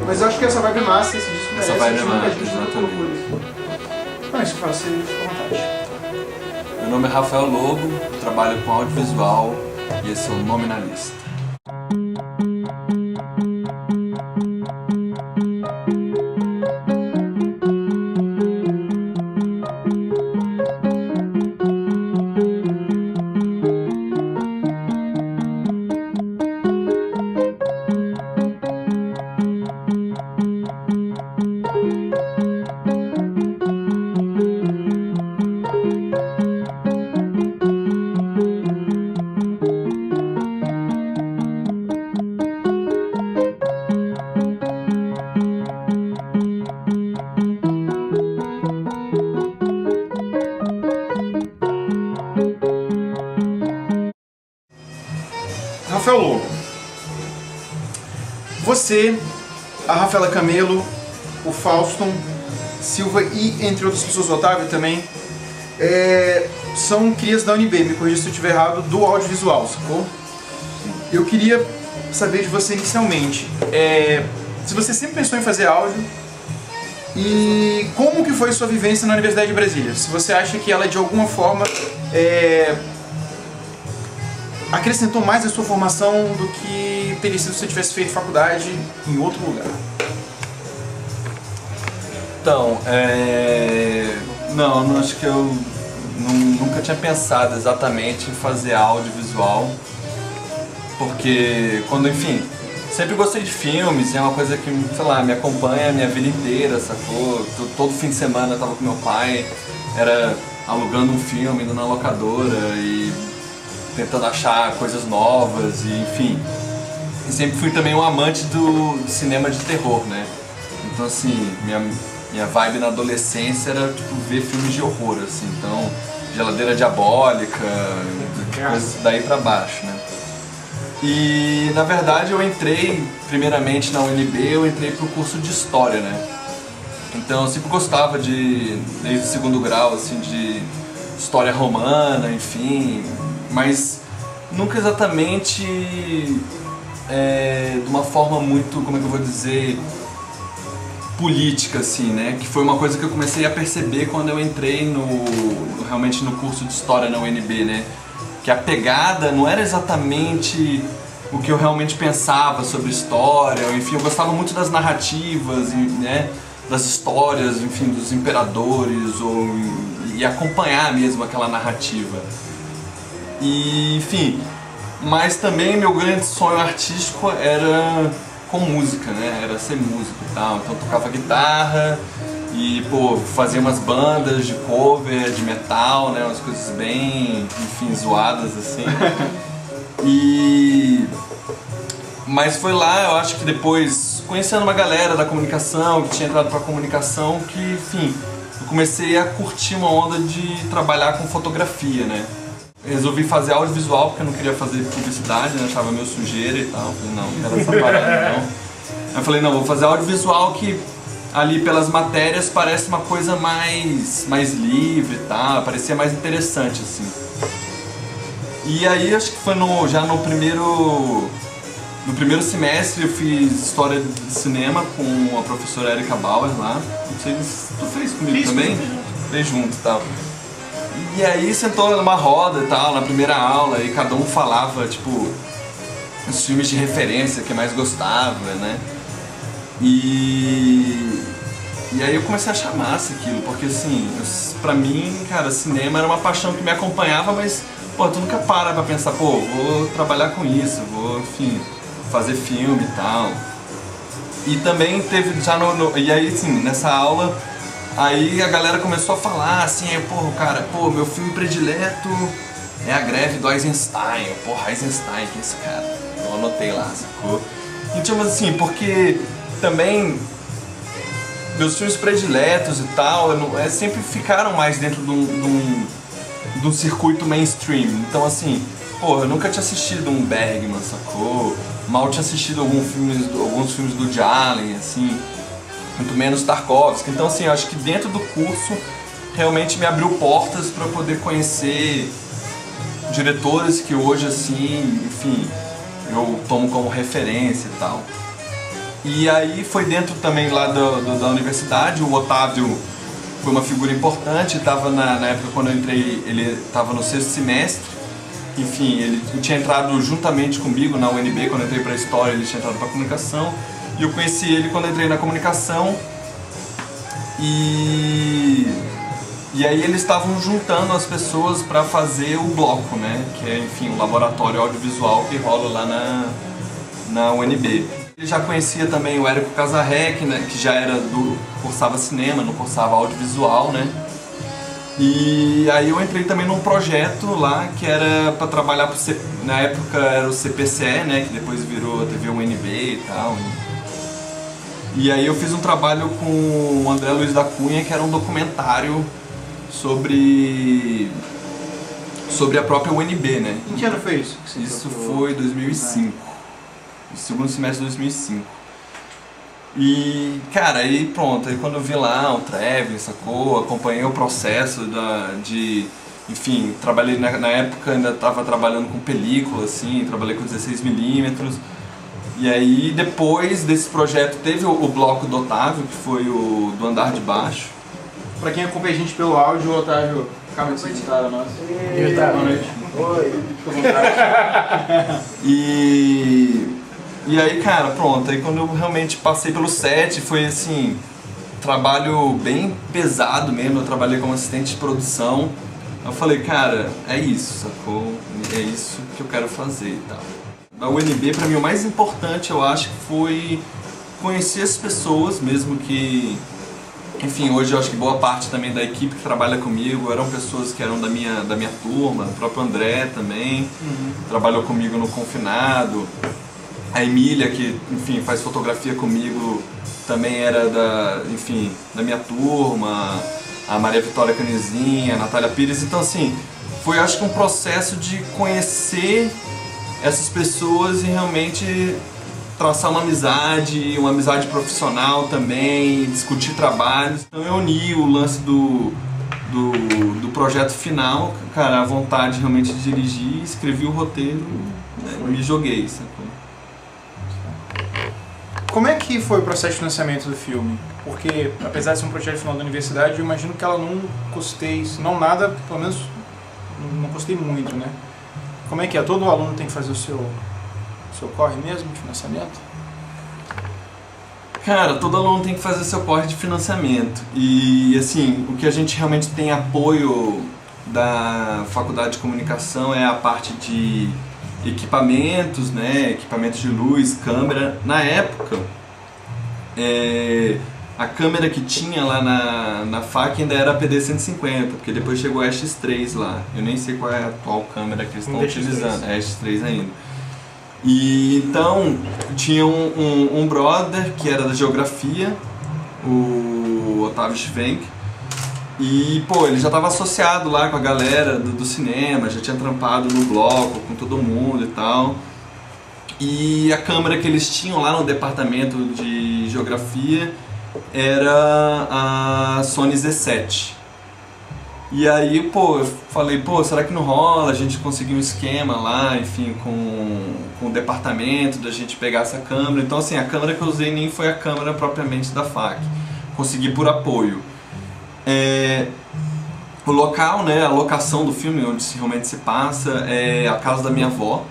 Mas eu acho que essa vibe é massa, esse disco merece. Essa vibe é massa, exatamente. Não, isso fala, você fica à vontade. Meu nome é Rafael Lobo, trabalho com audiovisual e esse é o Nome na Lista. Rafael Lobo, você, a Rafaela Camelo, o Fauston Silva e entre outras pessoas, o Otávio também, são crias da UNB, me corrija se eu estiver errado, do audiovisual, sacou? Eu queria saber de você inicialmente, se você sempre pensou em fazer áudio e como que foi sua vivência na Universidade de Brasília? Se você acha que ela de alguma forma acrescentou mais a sua formação do que teria sido se você tivesse feito faculdade em outro lugar? Então, não acho que eu nunca tinha pensado exatamente em fazer audiovisual, porque enfim, sempre gostei de filmes, é uma coisa que, sei lá, me acompanha a minha vida inteira, sacou? Todo fim de semana eu tava com meu pai, era alugando um filme, indo na locadora e tentando achar coisas novas, e enfim. E sempre fui também um amante do cinema de terror, né? Então assim, minha vibe na adolescência era tipo ver filmes de horror, assim, então Geladeira Diabólica, coisas daí pra baixo, né? E na verdade eu entrei, primeiramente na UNB, eu entrei pro curso de História, né? Então eu sempre gostava desde o segundo grau, assim, de História Romana, enfim, mas nunca exatamente de uma forma muito, como é que eu vou dizer, política, assim, né? Que foi uma coisa que eu comecei a perceber quando eu entrei realmente no curso de História na UNB, né? Que a pegada não era exatamente o que eu realmente pensava sobre história, enfim, eu gostava muito das narrativas, né? Das histórias, enfim, dos imperadores, e acompanhar mesmo aquela narrativa. E, enfim, mas também meu grande sonho artístico era com música, né? Era ser músico e tal. Então eu tocava guitarra e, fazia umas bandas de cover, de metal, né? Umas coisas bem, enfim, zoadas assim. Mas foi lá, eu acho que depois, conhecendo uma galera da comunicação, que tinha entrado pra comunicação, que, enfim, eu comecei a curtir uma onda de trabalhar com fotografia, né? Resolvi fazer audiovisual porque eu não queria fazer publicidade, né? Achava meio sujeira e tal. Falei, não quero essa parada, não. Aí eu falei, não, vou fazer audiovisual que ali pelas matérias parece uma coisa mais livre e tal, parecia mais interessante, assim. E aí acho que foi já no primeiro semestre eu fiz História de Cinema com a professora Erika Bauer lá. Não sei se tu fez comigo também? Fez junto e tal. E aí sentou numa roda e tal, na primeira aula, e cada um falava, tipo, os filmes de referência que mais gostava, né? E aí eu comecei a achar massa aquilo, porque assim, pra mim, cara, cinema era uma paixão que me acompanhava, mas, tu nunca para pra pensar, vou trabalhar com isso, vou, enfim, fazer filme e tal. E também teve já e aí, assim, nessa aula, aí a galera começou a falar assim, meu filme predileto é A Greve do Eisenstein. Eisenstein, que é esse cara? Eu anotei lá, sacou? Então, assim, porque também meus filmes prediletos e tal, sempre ficaram mais dentro de um circuito mainstream. Então, assim, eu nunca tinha assistido um Bergman, sacou? Mal tinha assistido alguns filmes do Woody Allen, assim, muito menos Tarkovsky. Então, assim, eu acho que dentro do curso realmente me abriu portas para poder conhecer diretores que hoje, assim, enfim, eu tomo como referência e tal. E aí foi dentro também lá da universidade, o Otávio foi uma figura importante, estava na época quando eu entrei, ele estava no 6º semestre, enfim, ele tinha entrado juntamente comigo na UNB, quando eu entrei para a História ele tinha entrado para Comunicação, e eu conheci ele quando eu entrei na Comunicação, e aí eles estavam juntando as pessoas para fazer o bloco, né, que é, enfim, o laboratório audiovisual que rola lá na UNB. Ele já conhecia também o Érico Casarrec, né, que já era cursava cinema, não cursava audiovisual, né? E aí eu entrei também num projeto lá que era para trabalhar na época era o CPCE, né, que depois virou a TV UNB e tal. E aí eu fiz um trabalho com o André Luiz da Cunha, que era um documentário sobre a própria UNB, né? Em que ano foi isso? Isso foi 2005. Segundo semestre de 2005. E, cara, aí pronto, aí quando eu vi lá o Travis, sacou? Acompanhei o processo enfim, trabalhei na época, ainda estava trabalhando com película, assim, trabalhei com 16mm. E aí depois desse projeto teve o bloco do Otávio, que foi o do Andar de Baixo. Pra quem acompanha a gente pelo áudio, o Otávio acaba de se citar a nossa. Boa noite. Oi. Fica à vontade. E aí, cara, pronto, aí quando eu realmente passei pelo set, foi assim, trabalho bem pesado mesmo, eu trabalhei como assistente de produção. Eu falei, cara, é isso, sacou? É isso que eu quero fazer e tal. Na UNB, pra mim, o mais importante, eu acho, foi conhecer as pessoas, mesmo que, enfim, hoje eu acho que boa parte também da equipe que trabalha comigo eram pessoas que eram da minha turma, o próprio André também, trabalhou comigo no Confinado. A Emília, que, enfim, faz fotografia comigo, também era da minha turma, a Maria Vitória Canizinha, a Natália Pires. Então, assim, foi, acho que um processo de conhecer essas pessoas e realmente traçar uma amizade profissional também, discutir trabalhos. Então, eu uni o lance do projeto final, cara, a vontade realmente de dirigir, escrevi o roteiro, né, me joguei, sacou? Como é que foi o processo de financiamento do filme? Porque, apesar de ser um projeto final da universidade, eu imagino que ela não custei, se não nada, pelo menos não custei muito, né? Como é que é? Todo aluno tem que fazer o seu corre mesmo de financiamento? Cara, todo aluno tem que fazer seu corre de financiamento. E, assim, o que a gente realmente tem apoio da Faculdade de Comunicação é a parte de equipamentos, né, equipamentos de luz, câmera. Na época, a câmera que tinha lá na FAC ainda era a PD-150, porque depois chegou a X3 lá. Eu nem sei qual é a atual câmera que eles estão utilizando, é a X3 ainda. E então, tinha um brother que era da geografia, o Otávio Schwenk, e, pô, ele já estava associado lá com a galera do cinema, já tinha trampado no bloco com todo mundo e tal. E a câmera que eles tinham lá no departamento de geografia era a Sony Z7. E aí, pô, eu falei, pô, será que não rola a gente conseguir um esquema lá, enfim, com o departamento, da gente pegar essa câmera. Então, assim, a câmera que eu usei nem foi a câmera propriamente da FAC. Consegui por apoio. O local, né, a locação do filme, onde realmente se passa, é a casa da minha avó.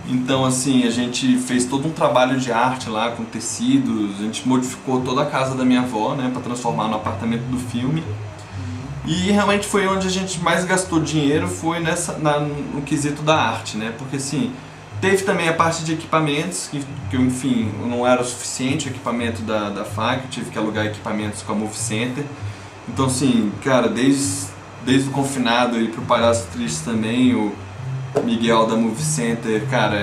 Então, assim, a gente fez todo um trabalho de arte lá com tecidos, a gente modificou toda a casa da minha avó, né, para transformar no apartamento do filme. E realmente foi onde a gente mais gastou dinheiro, foi no quesito da arte, né, porque assim, teve também a parte de equipamentos, que enfim, não era o suficiente o equipamento da FAC, eu tive que alugar equipamentos com a Movie Center. Então, assim, cara, desde o Confinado e pro Palhaço Triste também, o Miguel da Movie Center, cara,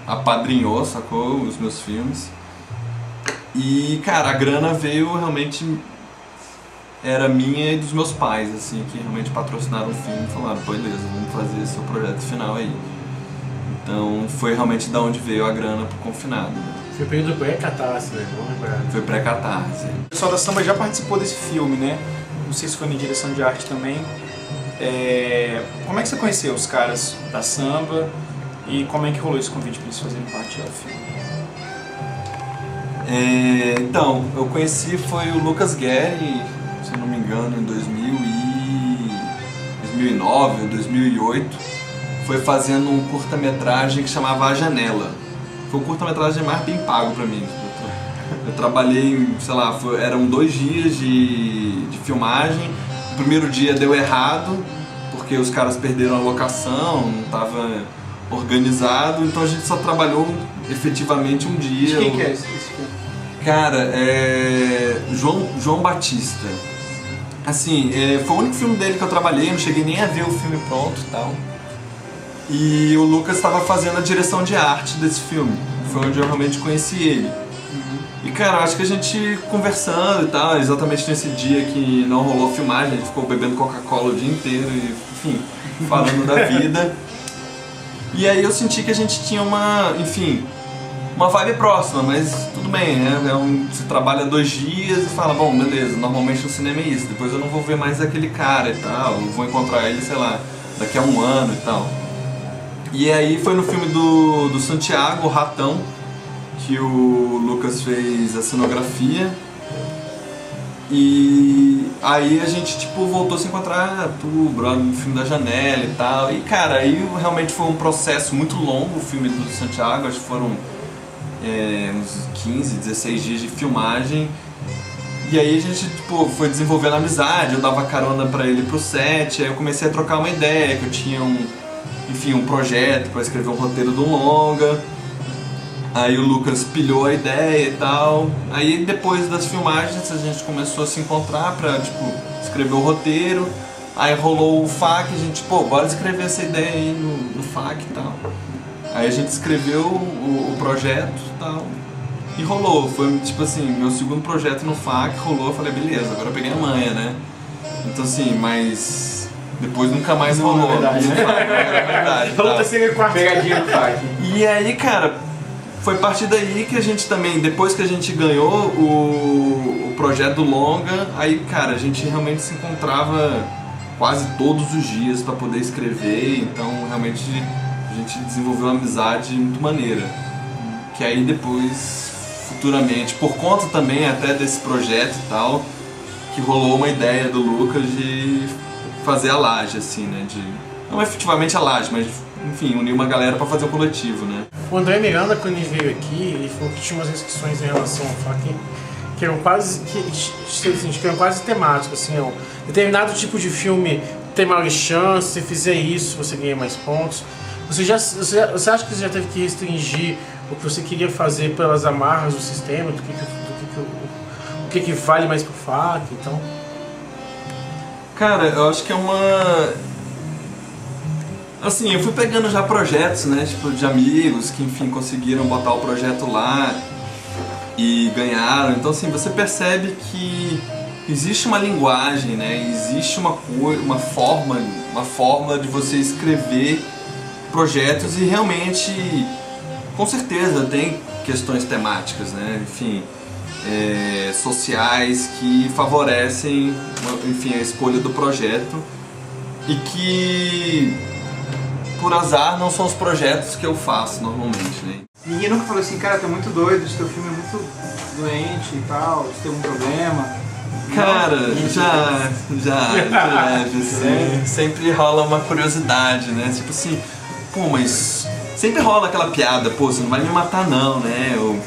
apadrinhou, sacou, os meus filmes. E, cara, a grana veio realmente, era minha e dos meus pais, assim, que realmente patrocinaram o filme e falaram, pô, beleza, vamos fazer seu projeto final aí. Então, foi realmente da onde veio a grana pro Confinado. Foi o período pré-catarse, né? Foi pré-catarse. O pessoal da Samba já participou desse filme, né? Não sei se foi na direção de arte também. Como é que você conheceu os caras da Samba e como é que rolou esse convite para eles fazerem parte do filme? Então, eu conheci foi o Lucas Guerri, se eu não me engano, em 2009 ou 2008. Foi fazendo um curta-metragem que chamava A Janela. Foi o curta-metragem mais bem pago pra mim. Eu trabalhei, sei lá, eram 2 dias de filmagem. O primeiro dia deu errado, porque os caras perderam a locação, não estava organizado, então a gente só trabalhou efetivamente um dia. De quem que é esse filme? Cara, é João Batista. Assim, foi o único filme dele que eu trabalhei, não cheguei nem a ver o filme pronto e tal. E o Lucas estava fazendo a direção de arte desse filme, foi onde eu realmente conheci ele. E cara, acho que a gente conversando e tal, exatamente nesse dia que não rolou filmagem, a gente ficou bebendo Coca-Cola o dia inteiro e, enfim, falando da vida. E aí eu senti que a gente tinha uma vibe próxima, mas tudo bem, né? Você trabalha 2 dias e fala, bom, beleza, normalmente no cinema é isso, depois eu não vou ver mais aquele cara e tal, eu vou encontrar ele, sei lá, daqui a 1 ano e tal. E aí foi no filme do Santiago, O Ratão, que o Lucas fez a cenografia. E aí a gente tipo voltou a se encontrar, brother, no filme da Janela e tal. E cara, aí realmente foi um processo muito longo o filme do Santiago, acho que foram uns 15, 16 dias de filmagem. E aí a gente tipo, foi desenvolvendo amizade, eu dava carona pra ele pro set, aí eu comecei a trocar uma ideia, que eu tinha um projeto para escrever um roteiro de um longa. Aí o Lucas pilhou a ideia e tal. Aí depois das filmagens a gente começou a se encontrar pra tipo, escrever o roteiro. Aí rolou o FAQ, a gente, bora escrever essa ideia aí no FAQ e tal. Aí a gente escreveu o projeto e tal. E rolou, foi tipo assim, meu segundo projeto no FAQ rolou, eu falei, beleza, agora eu peguei a manha, né? Então assim, mas depois nunca mais rolou. É verdade, né? É verdade. Falou assim, Pegadinha no FAQ. E aí, cara, foi a partir daí que a gente também, depois que a gente ganhou o projeto do longa, aí, cara, a gente realmente se encontrava quase todos os dias para poder escrever, então realmente a gente desenvolveu uma amizade muito maneira. Que aí depois, futuramente, por conta também até desse projeto e tal, que rolou uma ideia do Lucas de fazer a laje, assim, né, não efetivamente a laje, mas enfim, unir uma galera pra fazer o coletivo, né. O André Miranda, quando ele veio aqui, ele falou que tinha umas restrições em relação ao FAQ que eram quase temáticas, assim, um determinado tipo de filme tem maior chance, se fizer isso você ganha mais pontos. Você acha que você já teve que restringir o que você queria fazer pelas amarras do sistema, o que vale mais pro FAQ, então? Cara, eu acho que é uma... Assim, eu fui pegando já projetos, né, tipo, de amigos que, enfim, conseguiram botar o projeto lá e ganharam. Então, assim, você percebe que existe uma linguagem, né, existe uma forma de você escrever projetos e realmente, com certeza, tem questões temáticas, né, enfim, sociais que favorecem, enfim, a escolha do projeto e que, por azar, não são os projetos que eu faço normalmente, né. Ninguém nunca falou assim, cara, tá muito doido, esse teu filme é muito doente e tal, você tem algum problema? Cara, já de leve, assim, sempre rola uma curiosidade, né, tipo assim, mas sempre rola aquela piada, você não vai me matar não, né, ou,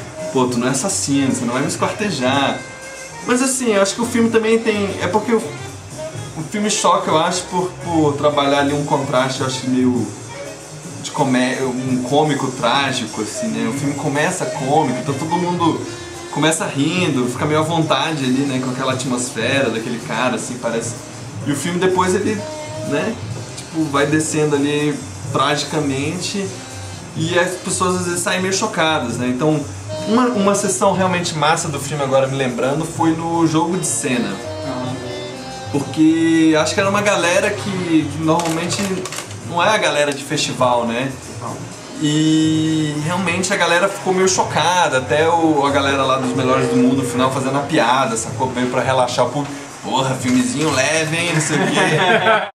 tu não é assassino, você não vai me esquartejar. Mas assim, eu acho que o filme também tem, é porque o filme choca, eu acho, por trabalhar ali um contraste, eu acho meio de um cômico trágico, assim, né, o filme começa cômico, então todo mundo começa rindo, fica meio à vontade ali, né, com aquela atmosfera daquele cara, assim, parece. E o filme depois ele, né, tipo, vai descendo ali tragicamente e as pessoas às vezes saem meio chocadas, né. Então, uma sessão realmente massa do filme, agora me lembrando, foi no Jogo de Cena. Porque acho que era uma galera que normalmente não é a galera de festival, né. E realmente a galera ficou meio chocada, até a galera lá dos Melhores do Mundo no final fazendo a piada, sacou? Meio pra relaxar o público. Porra, filmezinho leve, hein, não sei o quê.